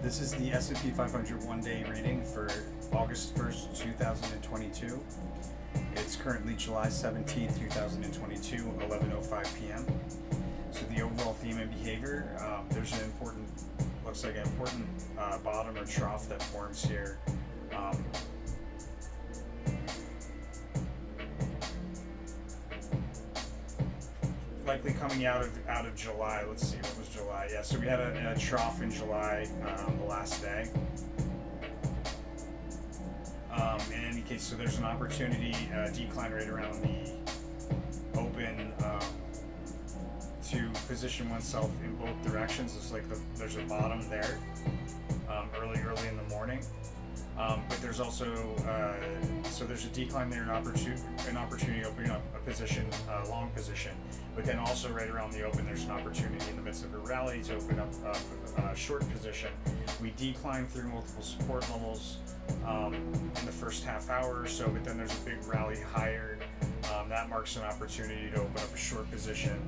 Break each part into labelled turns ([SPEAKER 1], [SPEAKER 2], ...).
[SPEAKER 1] This is the S&P 500 one-day reading for August 1st, 2022. It's currently July 17th, 2022, 11:05 p.m. So the overall theme and behavior, there's an important, looks like an important bottom or trough that forms here. Likely coming out of July. Let's see, what was July? Yeah, so we had a trough in July, the last day. In any case, so there's an opportunity decline right around the open to position oneself in both directions. It's like there's a bottom there early in the morning. But there's also so there's a decline there, an opportunity opening up a position, long position. But then also right around the open, there's an opportunity in the midst of a rally to open up a short position. We decline through multiple support levels in the first half hour or so, but then there's a big rally higher. That marks an opportunity to open up a short position.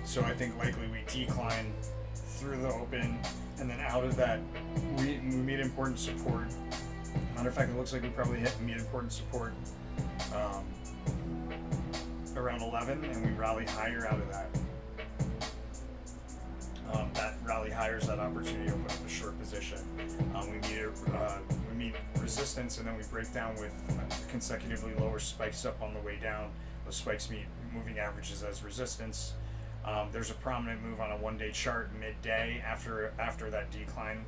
[SPEAKER 1] So I think likely we decline through the open, and then out of that we meet important support. Matter of fact, it looks like we probably meet important support around 11, and we rally higher out of that. That rally higher is that opportunity to open up a short position. We meet resistance, and then we break down with consecutively lower spikes up on the way down. Those spikes meet moving averages as resistance. There's a prominent move on a one-day chart midday after that decline.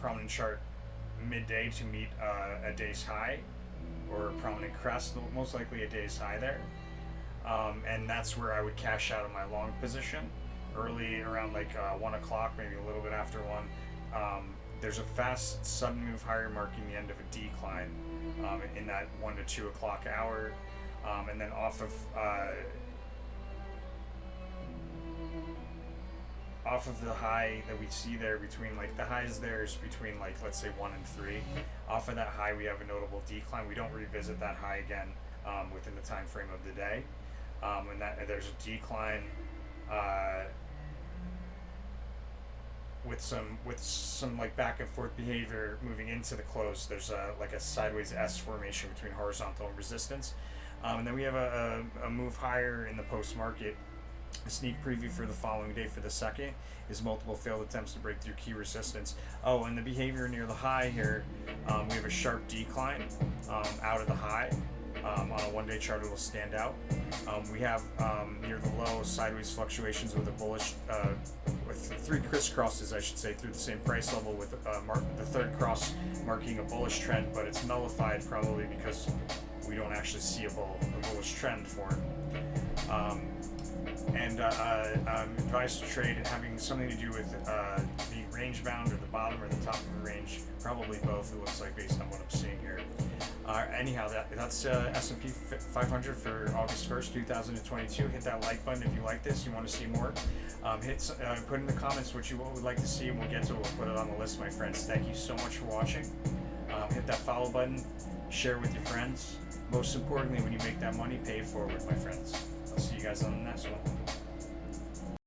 [SPEAKER 1] Prominent chart midday to meet a day's high, or a prominent crest, most likely a day's high there. And that's where I would cash out of my long position early around like 1 o'clock, maybe a little bit after 1. There's a fast sudden move higher marking the end of a decline in that 1 to 2 o'clock hour, and then off of the high that we see there, between like the highs there is between like, let's say 1 and 3. Off of that high we have a notable decline. We don't revisit that high again within the time frame of the day, and that there's a decline with some like back and forth behavior moving into the close. There's like a sideways S formation between horizontal and resistance, and then we have a move higher in the post market. A sneak preview for the following day for the second is multiple failed attempts to break through key resistance. Oh, and the behavior near the high here, we have a sharp decline out of the high. On a one-day chart, it will stand out. We have near the low sideways fluctuations with a bullish, with 3 crisscrosses, I should say, through the same price level, with the third cross marking a bullish trend, but it's nullified probably because we don't actually see a bullish trend form. And advised to trade having something to do with the range bound or the bottom or the top of the range, probably both, it looks like, based on what I'm seeing here. Anyhow, that's S&P 500 for August 1st, 2022. Hit that like button if you like this, you want to see more. Put in the comments what you would like to see, and we'll get to it. We'll put it on the list, my friends. Thank you so much for watching. Hit that follow button, share with your friends. Most importantly, when you make that money, pay it forward, my friends. I'll see you guys on the next one.